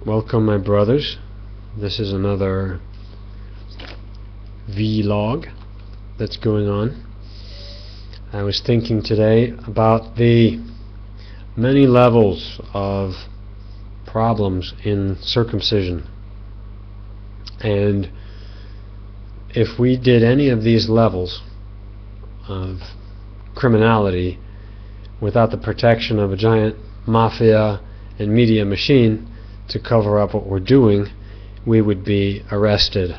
Welcome, my brothers. This is another vlog that's going on. I was thinking today about the many levels of problems in circumcision, and if we did any of these levels of criminality without the protection of a giant mafia and media machine to cover up what we're doing, we would be arrested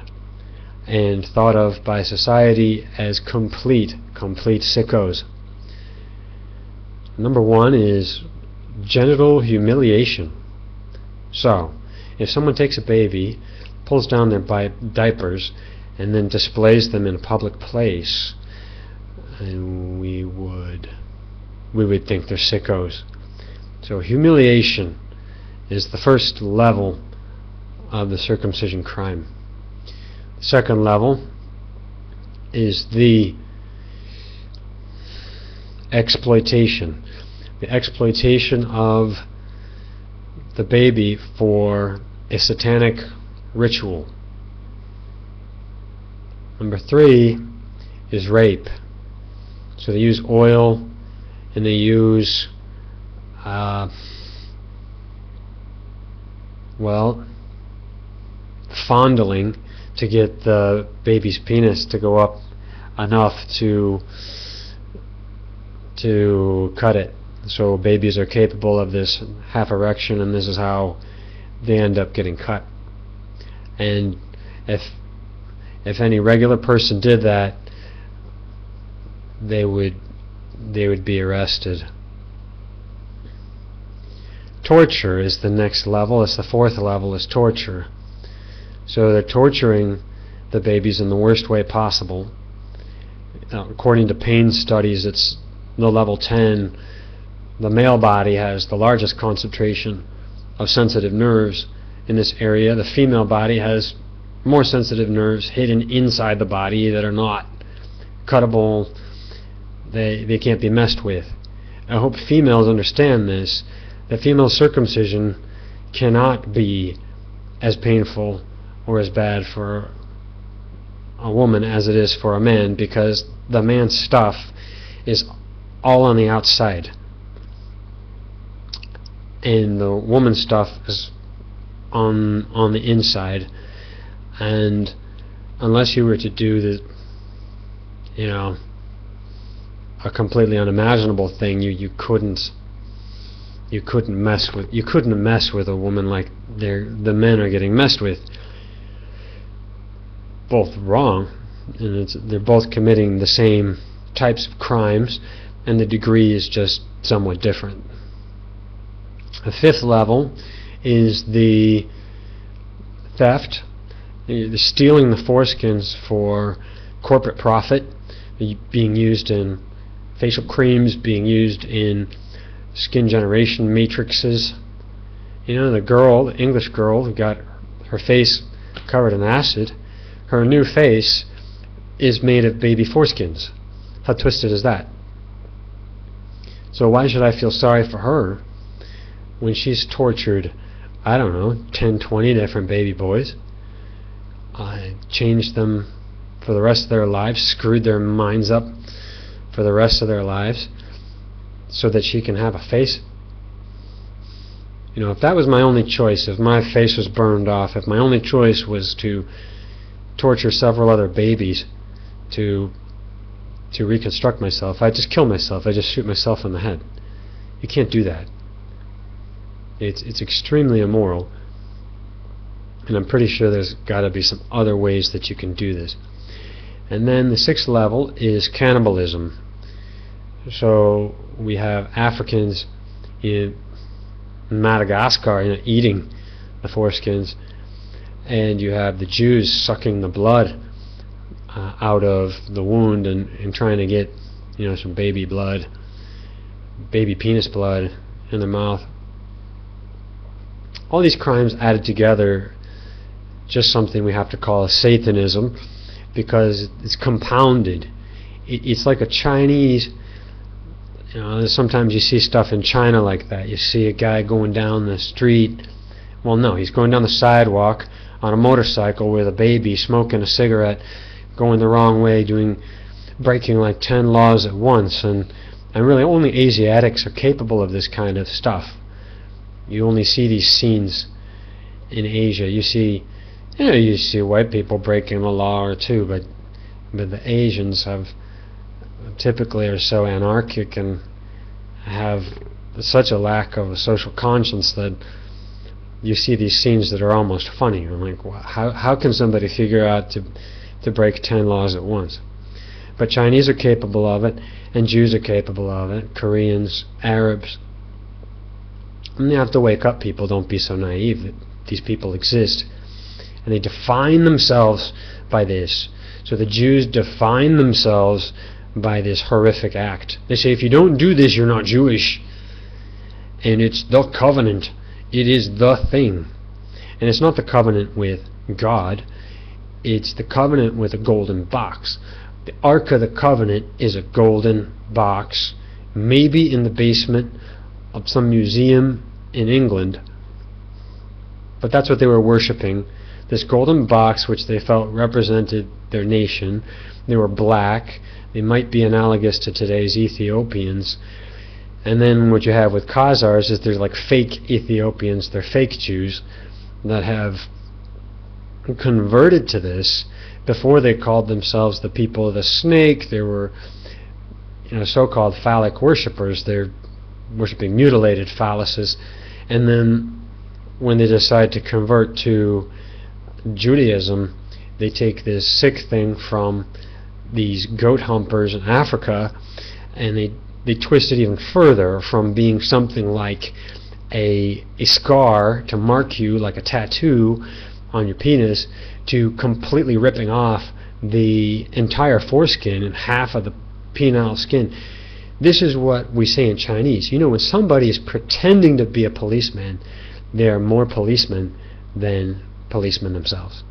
and thought of by society as complete sickos. Number one is genital humiliation. So, if someone takes a baby, pulls down their diapers, and then displays them in a public place, and we would think they're sickos. So humiliation is the first level of the circumcision crime. The second level is the exploitation. The exploitation of the baby for a satanic ritual. Number three is rape. So they use oil and they use fondling to get the baby's penis to go up enough to cut it. So babies are capable of this half erection, and this is how they end up getting cut. And if any regular person did that, they would be arrested. Torture is the next level. It's the fourth level, is torture. So they're torturing the babies in the worst way possible. According to pain studies, it's the level 10. The male body has the largest concentration of sensitive nerves in this area. The female body has more sensitive nerves hidden inside the body that are not cuttable. They can't be messed with. I hope females understand this, that female circumcision cannot be as painful or as bad for a woman as it is for a man, because the man's stuff is all on the outside and the woman's stuff is on the inside. And unless you were to do the a completely unimaginable thing, you couldn't mess with a woman like the men are getting messed with. Both wrong, and they're both committing the same types of crimes, and the degree is just somewhat different. The fifth level is the theft, the stealing the foreskins for corporate profit, being used in facial creams, being used in skin generation matrices. The English girl who got her face covered in acid, her new face is made of baby foreskins. How twisted is that? So why should I feel sorry for her when she's tortured, I don't know, 10, 20 different baby boys, changed them for the rest of their lives, screwed their minds up for the rest of their lives so that she can have a face? If that was my only choice, if my face was burned off, if my only choice was to torture several other babies to reconstruct myself, I'd just kill myself. I'd just shoot myself in the head. You can't do that. It's extremely immoral, and I'm pretty sure there's got to be some other ways that you can do this. And then the sixth level is cannibalism. So we have Africans in Madagascar eating the foreskins, and you have the Jews sucking the blood out of the wound and trying to get some baby blood, baby penis blood in their mouth. All these crimes added together, just something we have to call Satanism, because it's compounded. It's like a Chinese, sometimes you see stuff in China like that. You see a guy going down the street Well, no, he's going down the sidewalk on a motorcycle with a baby, smoking a cigarette, going the wrong way, breaking like 10 laws at once. And really only Asiatics are capable of this kind of stuff. You only see these scenes in Asia. You see white people breaking the law or two, but the Asians typically are so anarchic and have such a lack of a social conscience that you see these scenes that are almost funny. I'm like, how can somebody figure out to break 10 laws at once? But Chinese are capable of it, and Jews are capable of it, Koreans, Arabs. And you have to wake up people. Don't be so naive that these people exist. And they define themselves by this. So the Jews define themselves by this horrific act. They say, if you don't do this, you're not Jewish. And it's the covenant. It is the thing. And it's not the covenant with God. It's the covenant with a golden box. The Ark of the Covenant is a golden box, maybe in the basement of some museum in England. But that's what they were worshipping. This golden box, which they felt represented their nation. They were black. They might be analogous to today's Ethiopians. And then what you have with Khazars is there's like fake Ethiopians, they're fake Jews that have converted to this. Before they called themselves the people of the snake, they were so-called phallic worshippers. They're worshipping mutilated phalluses. And then when they decide to convert to Judaism, they take this sick thing from these goat humpers in Africa and they twist it even further from being something like a scar to mark you, like a tattoo on your penis, to completely ripping off the entire foreskin and half of the penile skin. This is what we say in Chinese. When somebody is pretending to be a policeman, they are more policemen than policemen themselves.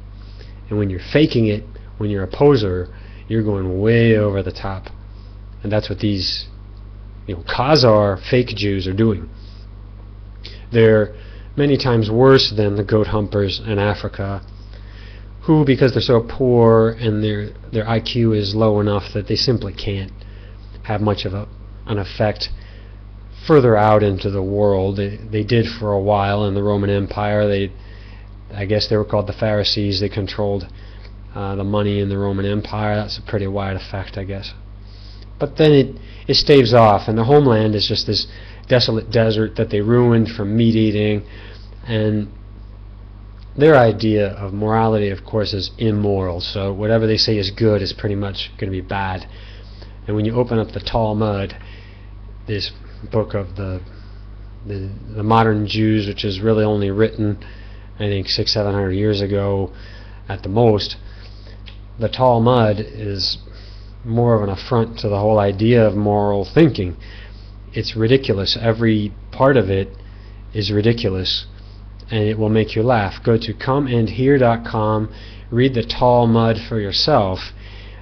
And when you're faking it, when you're a poser, you're going way over the top. And that's what these Khazar fake Jews are doing. They're many times worse than the goat humpers in Africa, who, because they're so poor and their IQ is low enough that they simply can't have much of an effect further out into the world. They did for a while in the Roman Empire. I guess they were called the Pharisees. They controlled the money in the Roman Empire. That's a pretty wide effect, I guess. But then it staves off, and the homeland is just this desolate desert that they ruined from meat eating. And their idea of morality, of course, is immoral. So whatever they say is good is pretty much going to be bad. And when you open up the Talmud, this book of the modern Jews, which is really only written, I think, 600-700 years ago at the most, the Talmud is more of an affront to the whole idea of moral thinking. It's ridiculous. Every part of it is ridiculous, and it will make you laugh. Go to comeandhear.com, read the Talmud for yourself,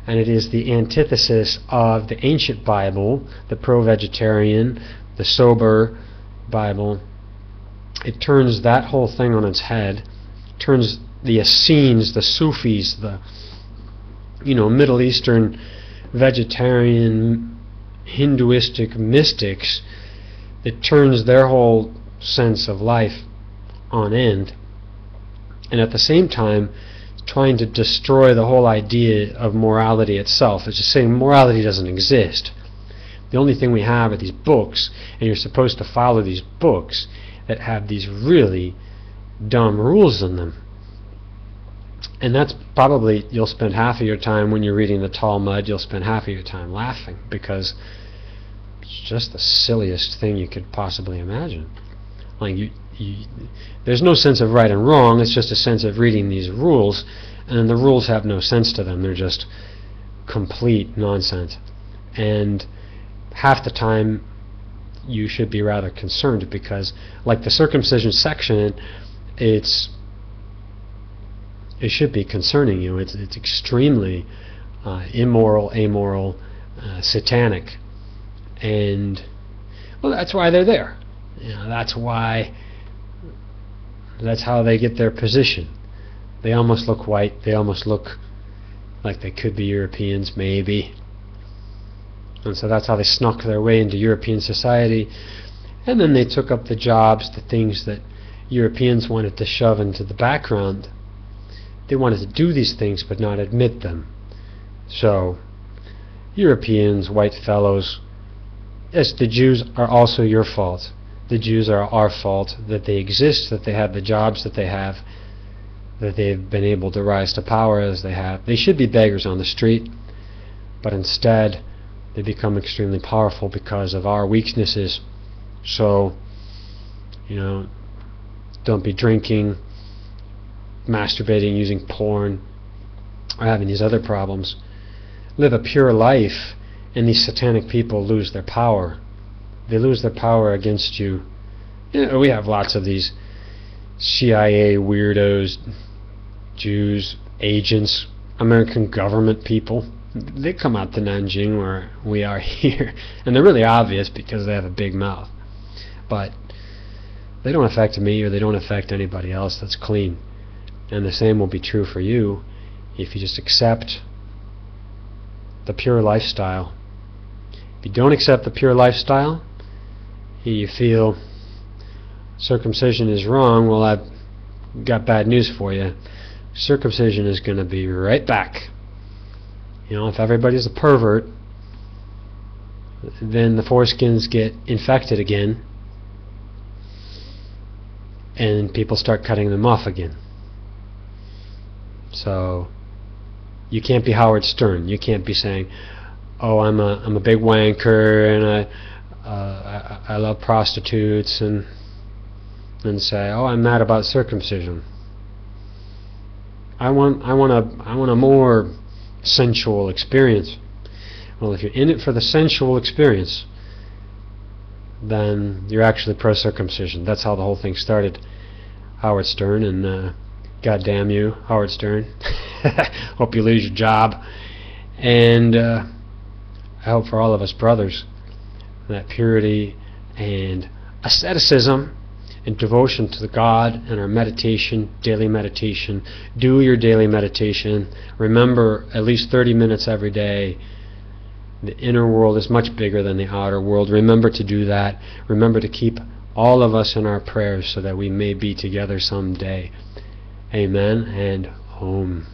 and it is the antithesis of the ancient Bible, the pro-vegetarian, the sober Bible. It turns that whole thing on its head, turns the Essenes, the Sufis, the Middle Eastern vegetarian Hinduistic mystics. It turns their whole sense of life on end, and at the same time trying to destroy the whole idea of morality itself. It's just saying morality doesn't exist. The only thing we have are these books, and you're supposed to follow these books that have these really dumb rules in them. And that's probably, you'll spend half of your time when you're reading the Talmud, you'll spend half of your time laughing, because it's just the silliest thing you could possibly imagine. Like there's no sense of right and wrong, it's just a sense of reading these rules, and the rules have no sense to them, they're just complete nonsense. And half the time you should be rather concerned, because like the circumcision section, it should be concerning you. It's extremely immoral, amoral, satanic, and well, that's why they're there. That's why That's how they get their position. They almost look white. They almost look like they could be Europeans, maybe. And so that's how they snuck their way into European society. And then they took up the jobs, the things that Europeans wanted to shove into the background. They wanted to do these things but not admit them. So, Europeans, white fellows, yes, the Jews are also your fault. The Jews are our fault that they exist, that they have the jobs that they have, that they've been able to rise to power as they have. They should be beggars on the street, but instead they become extremely powerful because of our weaknesses. So, don't be drinking, masturbating, using porn, or having these other problems. Live a pure life, and these satanic people lose their power. They lose their power against you. We have lots of these CIA weirdos, Jews, agents, American government people. They come out to Nanjing where we are here, and they're really obvious because they have a big mouth. But they don't affect me, or they don't affect anybody else that's clean. And the same will be true for you if you just accept the pure lifestyle. If you don't accept the pure lifestyle, you feel circumcision is wrong, well, I've got bad news for you. Circumcision is going to be right back. If everybody's a pervert, then the foreskins get infected again, and people start cutting them off again. So you can't be Howard Stern. You can't be saying, "Oh, I'm a big wanker and I love prostitutes," and say, "Oh, I'm mad about circumcision. I want a more sensual experience." Well, if you're in it for the sensual experience, then you're actually pro-circumcision. That's how the whole thing started, Howard Stern, and God damn you, Howard Stern. Hope you lose your job. And I hope for all of us brothers that purity and asceticism and devotion to the God and our meditation, daily meditation. Do your daily meditation. Remember at least 30 minutes every day. The inner world is much bigger than the outer world. Remember to do that. Remember to keep all of us in our prayers so that we may be together someday. Amen and Om.